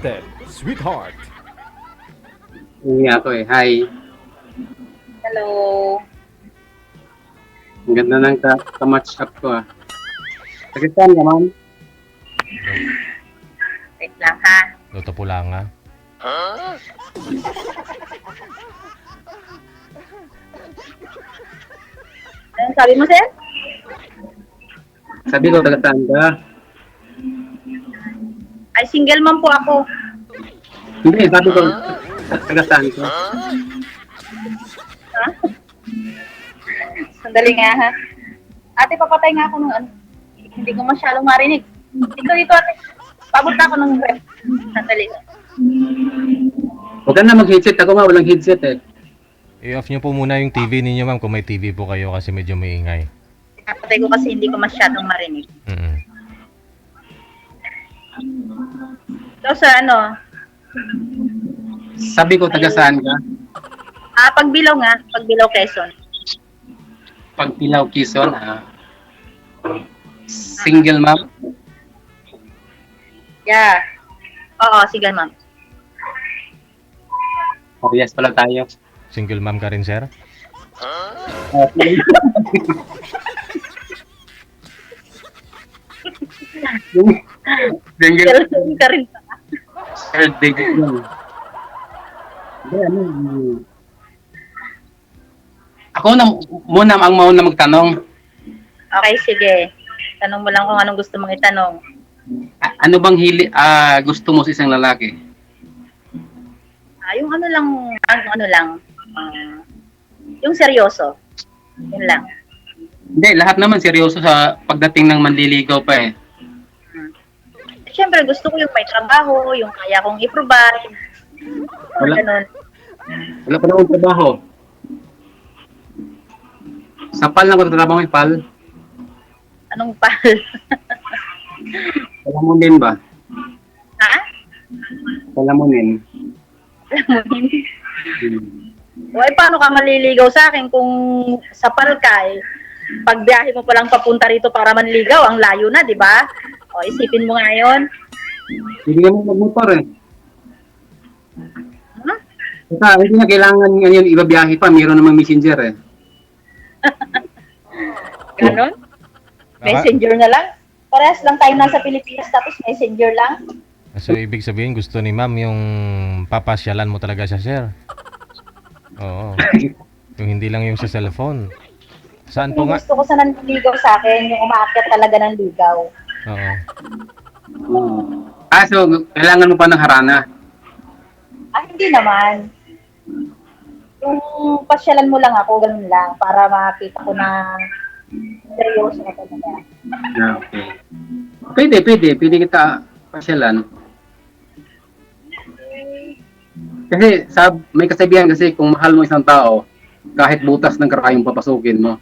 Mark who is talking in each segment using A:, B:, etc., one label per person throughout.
A: Wanted, Sweetheart.
B: Hindi ako eh. Hi.
C: Hello.
B: Ang ganda ng ka-match up ko ah. Tagitan ka, ma'am?
C: Wait lang ha.
D: Loto Pulanga.
C: Anong sabi mo, sir?
B: Sabi ko, tagitan ka.
C: Ay, single mom po ako.
B: Hindi, sabi ko, tagitan ka.
C: Ha? Sandali nga ha. Ate, papatay nga ako ng ano. Hindi ko masyadong marinig. Dito, ate. Pabot na ako ng rep. Sandali.
B: Huwag ka na mag-headset. Ako nga, walang headset eh.
D: I-off nyo po muna yung TV ninyo, ma'am, kung may TV po kayo kasi medyo maingay.
C: Papatay ko kasi hindi ko masyadong marinig.
D: Mm-mm.
C: So, sa ano?
B: Sabi ko, taga-saan ka?
C: Pagbilaw nga. Pagbilaw, Quezon.
B: Pagpilaw, Quezon. Single ma'am?
C: Yeah. Oo, sige ma'am.
B: Parehas pala tayo.
D: Single ma'am ka rin, sir?
B: Single
C: Quezon ka rin.
B: third degree yun. Hindi, ano, ako na muna ang mauna magtanong.
C: Okay, sige. Tanong mo lang kung anong gusto mong itanong.
B: Ano bang gusto mo sa isang lalaki?
C: Yung ano lang, yung seryoso. Yun lang.
B: Hindi, lahat naman seryoso sa pagdating ng manliligaw pa eh.
C: Siyempre, gusto ko yung may trabaho, yung kaya kong i-provide.
B: Wala.
C: Ganun.
B: Wala pa naman trabaho. Sa PAL na ko trabaho may PAL.
C: Anong pal?
B: Palamunin ba?
C: Ha?
B: Palamunin.
C: Alam mo, hindi. Uy, paano ka maliligaw sa akin kung sa pal ka eh? Pagbiyahe mo palang papunta rito para manligaw, ang layo na, di ba? O, isipin mo nga yun.
B: Hindi naman magmotor eh.
C: Hmm?
B: Saka hindi na kailangan ngayon ibabiyahe pa. Mayroon naman messenger eh.
C: Ganon? Messenger na lang? Parehas lang tayo nasa Pilipinas tapos messenger lang?
D: So, ibig sabihin, gusto ni ma'am yung papasyalan mo talaga siya, sir? Oo. Yung hindi lang yung sa cellphone. Saan po
C: Yung
D: nga?
C: gusto ko sa nanligaw sa akin, yung umaakyat talaga ng ligaw.
D: Oo.
B: So kailangan mo pa ng harana.
C: Hindi naman. Yung pasyalan mo lang ako, ganun lang, para makita ko na seryoso na talaga.
B: Okay. Pwede kita pasyalan. Kasi may kasabihan kasi kung mahal mo isang tao, kahit butas ng karayong papasukin mo.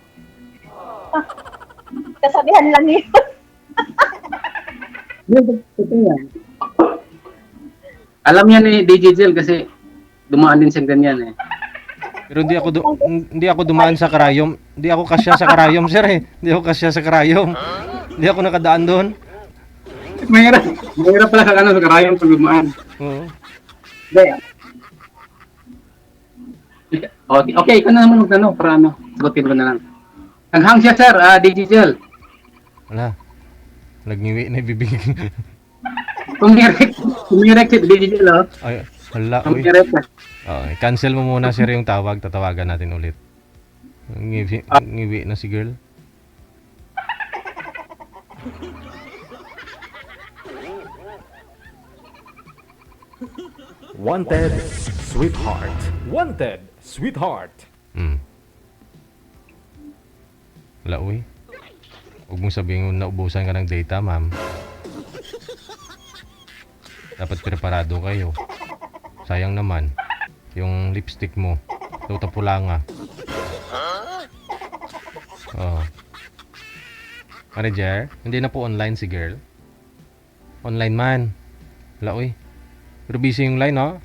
C: Kasabihan lang yun.
B: Alam yan ni DJ Jel kasi dumaan din siya ganyan eh.
D: Pero hindi ako dumaan sa karayom. Hindi ako kasya sa karayom, sir eh. Hindi ako kasya sa karayom. Hindi ako nakadaan doon.
B: Mahirap pala sa sa karayong pag dumaan.
D: Oo.
B: Okay, ikaw na naman magtanong para sagutin ko na lang. Naghang siya sir, DJ Jel.
D: Wala. Nagniwi na bibig.
B: Kumirek si DJ Jel oh.
D: Ay, hala. Uy.
B: Kumirek ka.
D: Cancel mo muna, sir, yung tawag. Tatawagan natin ulit. Ngiwi na si girl.
A: Wanted, Sweetheart. Wanted, Sweetheart.
D: Wala, uy. Huwag mong sabihin naubusan ka ng data, ma'am. Dapat preparado kayo. Sayang naman. Yung lipstick mo. Loto Pulanga. Oh. Manager, hindi na po online si girl. Online man. Wala, uy. Pero busy yung line, oh.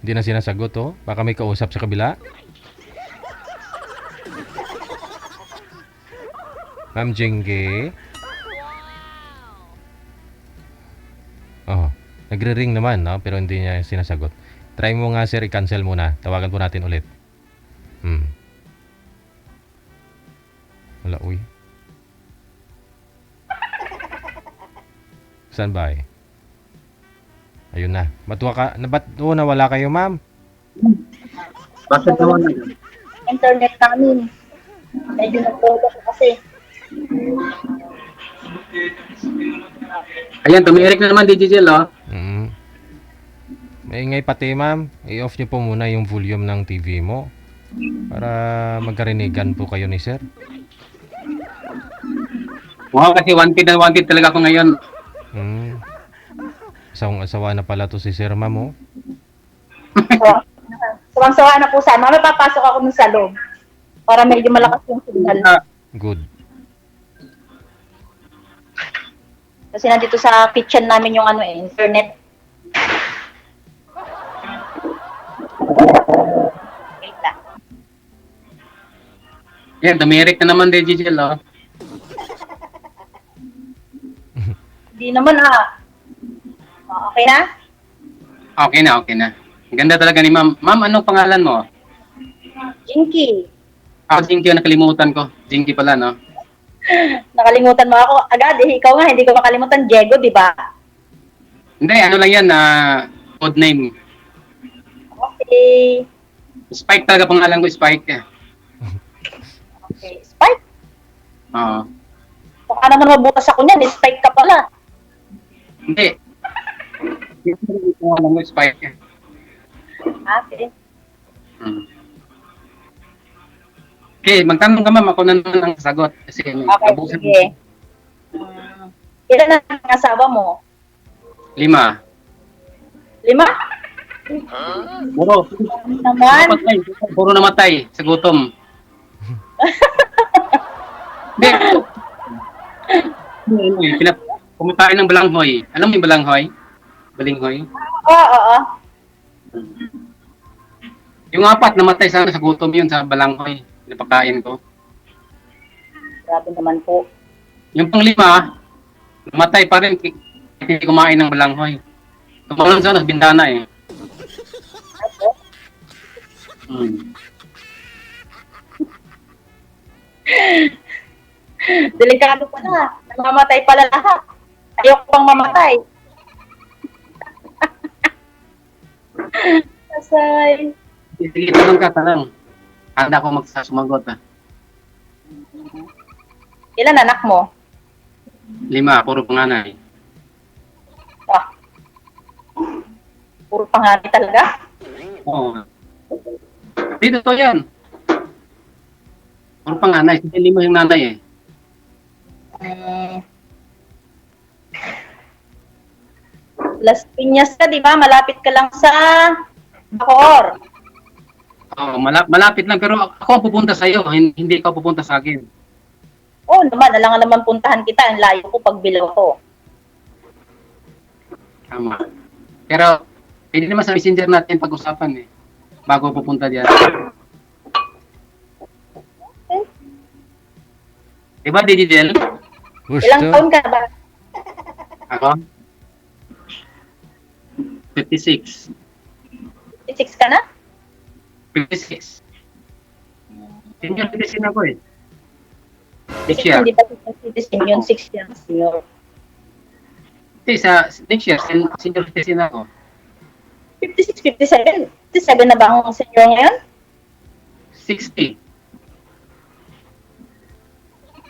D: Hindi na sinasagot, oh. Baka may kausap sa kabila. Ma'am Jengge. Oh, Nagre-ring naman, no? Pero hindi niya sinasagot. Try mo nga, sir, i-cancel muna. Tawagan po natin ulit. Wala, uy. Saan ba eh? Ayun na. Ba't nawala kayo, ma'am?
B: Bakit naman?
C: Internet namin. Medyo nagpolo ko kasi.
B: Ayan, tumirik na naman, DJ Jel, oh.
D: Maingay pati, ma'am. I-off niyo po muna yung volume ng TV mo para magkarinigan po kayo ni sir.
B: Wow, kasi wanted na wanted talaga ako ngayon.
D: Asawang-asawa na pala to si sir, ma'am, oh.
C: Sawang-sawa na po sana. May papasok ako nun sa loob. Para medyo malakas yung signal.
D: Good.
C: Kasi nandito sa kitchen namin yung internet. Wait lang.
B: Yan, tumirik na naman, DJ Jel, oh.
C: Hindi naman okay na?
B: Okay na, okay na. Ang ganda talaga ni ma'am. Ma'am, anong pangalan mo?
C: Jinky.
B: Jinky, nakalimutan ko. Jinky pala, no?
C: Nakalimutan mo ako agad eh. Ikaw nga, hindi ko makalimutan. Diego, di ba?
B: Hindi, ano lang yan, code name.
C: Okay.
B: Spike talaga pangalan ko, Spike.
C: Okay. Spike?
B: Oo.
C: Baka naman mabutas ako niyan. Spike ka pala.
B: Hindi. Yung pangalan ko, Spike.
C: Okay.
B: Okay, magtanong ka ma'am, ako na naman ang sagot. Kasi
C: Okay, sige. Ilan na ang asawa mo?
B: 5.
C: 5?
B: Puro.
C: Naman.
B: Puro namatay sa gutom. Hindi. Kumakain ng balanghoy. Alam mo yung balanghoy? Balinghoy?
C: Oo.
B: Yung 4 namatay sana sa gutom yun sa balanghoy. Napakain ko.
C: Grabe naman po.
B: Yung pang 5, namatay pa rin. Hindi kumain ng balanghoy. Tumalon sana sa bintana eh.
C: Delikado pala. Namamatay pala lahat. Ayoko pang mamatay. Asay.
B: Sige, tanong ka, tanong. Handa ko sumagot.
C: Ilan anak mo?
B: 5, puro panganay.
C: Puro panganay talaga?
B: Oo. Dito to yan. Puro panganay. Hindi mo yung nanay eh.
C: Las Piñas ka, di ba? Malapit ka lang sa Bacoor.
B: Oo, malapit lang. Pero ako ang pupunta sa'yo. Hindi ka pupunta sa akin.
C: Oo naman, alangan naman puntahan kita. Ang layo ko pag bilaw ko.
B: Tama. Pero, pwede naman sa messenger natin pag-usapan eh. Bago pupunta diyan.
C: Okay.
B: Diba, Digidel?
C: Ilang taon ka ba?
B: Ako? 56.
C: 56 ka na?
B: 56. Senior citizen ako eh. Next year.
C: Hindi pa citizen yun, 6 years senior.
B: Hindi, sa next year, senior citizen ako.
C: 56, 57. 57 na ba ang senior ngayon?
B: 60.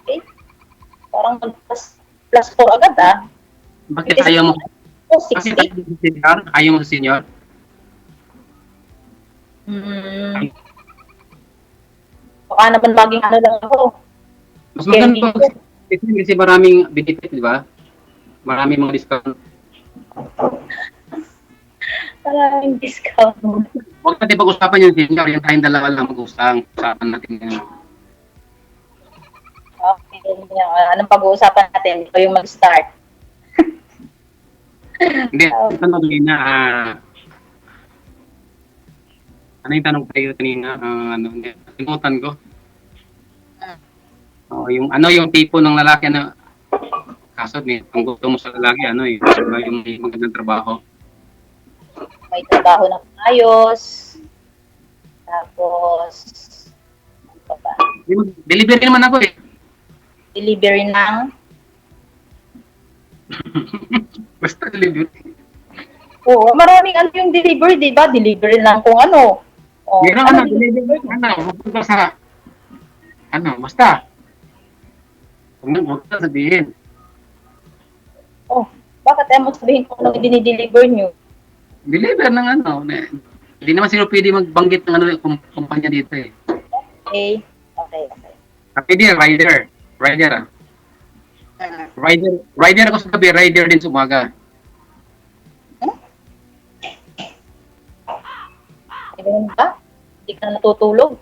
C: Okay. Parang plus 4 agad
B: Bakit ayaw mo?
C: Oh,
B: Bakit
C: 60.
B: ayaw mo sa senior?
C: Baka naman maging lang ako.
B: Mas maganda pa kasi maraming benefit, di ba? Maraming mga discount.
C: Maraming discount.
B: Huwag natin pag-usapan yung senior, yung tayong dalawa lang mag-usapan natin ngayon.
C: Okay. Anong pag-uusapan natin? Ito yung mag-start.
B: Hindi, tanong kanina, ano yung tanong tayo kanina? Limutan ko. Yung tipo ng lalaki na kaso, ang gusto mo sa lalaki, yung magandang trabaho.
C: may trabaho ng ayos. Tapos, ano pa ba?
B: Delivery naman ako eh.
C: Delivery ng,
B: Basta delivery.
C: oo, maraming ano yung delivery, di ba? Delivery lang kung ano. Oh,
B: Meron
C: ano,
B: delivery. Magpunta sa, basta. Huwag na sabihin.
C: oh, bakit ayaw mo sabihin kung ano dinideliver nyo?
B: Deliver ng hindi naman sila pwede magbanggit ng kumpanya dito eh.
C: Okay, okay, okay.
B: Pwede rider. Rider ah. Rider ako sa gabi, rider din sa umaga.
C: Ganun ba? Hindi ka na natutulog?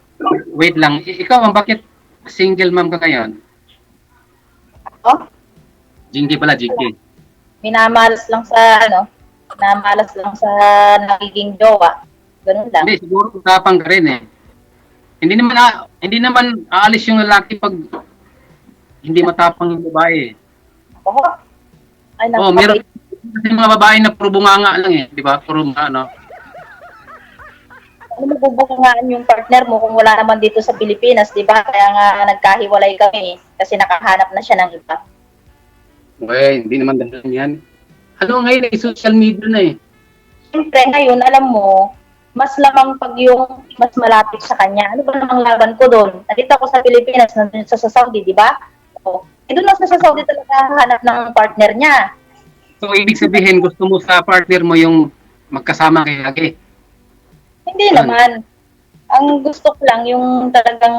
B: Wait lang, ikaw bakit single mom ka ngayon?
C: Ako?
B: Jinky pala, Jinky.
C: Minamalas lang sa, minamalas lang sa nagiging jowa. Ganun lang.
B: Hindi, siguro utapang ka rin eh. Hindi naman aalis yung lalaki pag hindi matapang yung babae.
C: Ako? Ay,
B: Oh, meron kasi mga babae na puro bunganga lang eh, di ba? Puro ano.
C: Ano mabubukangaan yung partner mo kung wala naman dito sa Pilipinas, di ba? Kaya nga nagkahiwalay kami kasi nakahanap na siya ng iba.
B: Well, hindi naman dahil yan. Ano ngayon eh, social media na eh.
C: Siyempre, ngayon, alam mo, mas lamang pag yung mas malapit sa kanya. Ano ba namang laban ko doon? Nandito ako sa Pilipinas, nandun sa Saudi, di ba? So, doon lang sa Saudi talaga hanap ng partner niya.
B: So, ibig sabihin, gusto mo sa partner mo yung magkasama kayo lagi.
C: Hindi naman. Ang gusto ko lang yung talagang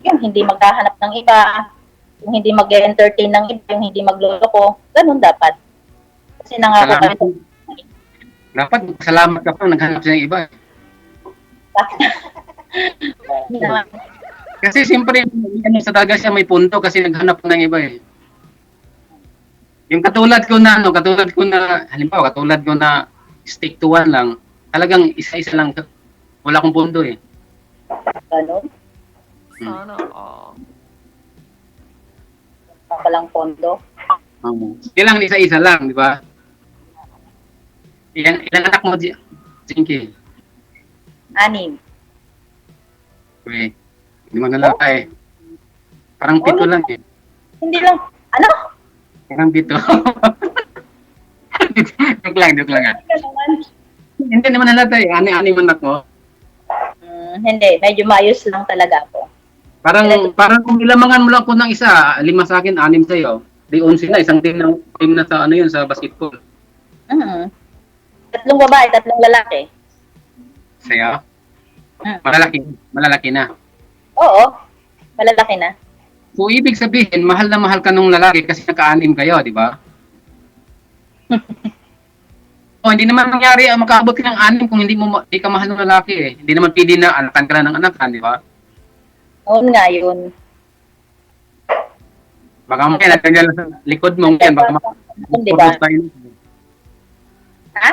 C: yung hindi maghahanap ng iba, yung hindi mag-entertain ng iba, yung hindi magloloko. Ganun dapat. Kasi nangako
B: Salamat.
C: kami.
B: Dapat salamat ka pa naghanap siya ng iba. Kasi siyempre, sa talaga siya may punto kasi naghanap ng iba eh. Yung katulad ko na, halimbawa, katulad ko na stick to one lang, talagang isa-isa lang, wala akong punto eh.
C: Ganun.
B: Hmm.
C: Palang pondo.
B: Kailangan isa-isa lang, di ba? Ilang anak mo, Jinky?
C: 6.
B: Okay. Hindi mo nalaka eh. Parang 7 lang eh.
C: Hindi lang. Ano?
B: Parang 7. Joke lang ah.
C: Ano naman?
B: Hindi naman nalata eh. Ani anak mo.
C: Hindi. Medyo maayos lang talaga ako.
B: Parang kung ilamangan mo lang po ng isa, 5 sa akin, 6 sa'yo. Di 11 na, isang team na sa yun, sa basketball.
C: 3 babae, 3 lalaki.
B: Sa'yo?
C: Hmm.
B: Malalaki na.
C: Oo. Malalaki na.
B: So, ibig sabihin, mahal na mahal ka nung lalaki kasi naka-6 kayo, di ba? O, hindi naman mangyari, makaabot ka ng 6 kung hindi ka mahal ng lalaki eh. Hindi naman pwede na anakan ka na ng anakan, di ba?
C: Noon nga yun.
B: Baka mamaya natanggal sa likod mo, yan, baka
C: Di ba? Ha?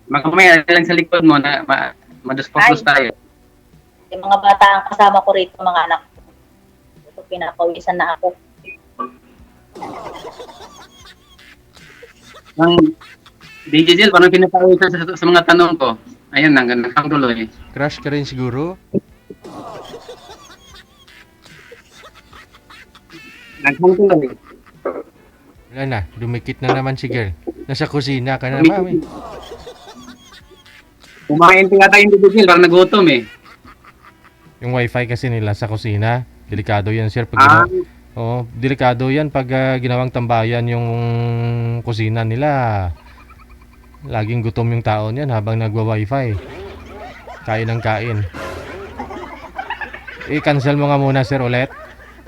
B: Baka mamaya lang sa likod mo na maduspokus tayo.
C: Yung mga bata ang kasama ko rito, mga anak ko. So, pinapawisan na ako.
B: Ang DJ Jill, parang pinapawisan sa mga tanong ko. Ayun, nang tuloy.
D: Crush ka rin siguro?
B: Nagpang tuloy.
D: Wala na, dumikit na naman si girl. Nasa kusina ka na, mami.
B: Kumain pa yata yung DJ Jill, parang nagutom eh.
D: Yung wifi kasi nila sa kusina, delikado yan sir. Pag delikado yan pag ginawang tambayan yung kusina nila. Laging gutom yung tao niyan habang nagwa-wifi. Kain ng kain. I-cancel mo nga muna sir ulit.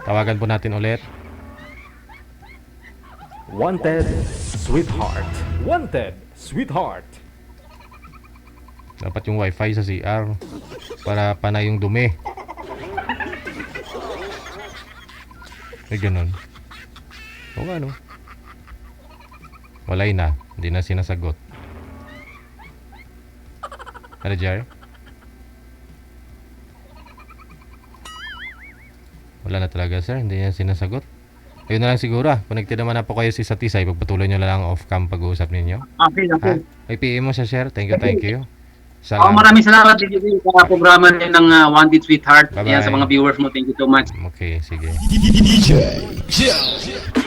D: Tawagan po natin ulit.
A: Wanted, sweetheart. Wanted, sweetheart.
D: Dapat yung wifi sa CR para panay yung dumi. Ay ganun. O ano? Walay na. Hindi na sinasagot. Ano, Jar? Wala na talaga, sir. Hindi niya sinasagot. Ayun na lang siguro. Connected naman na po kayo sa isa't isa. Ipagpatuloy nyo na lang off-cam pag-uusap ninyo.
B: Okay, okay.
D: Ha? I-PM mo siya, sir. Thank you.
B: Maraming salamat din sa programa din ng Wanted Sweetheart.
D: Bye-bye.
B: Yan sa mga viewers mo. Thank you so much.
D: Okay, sige.
E: DJ Jel.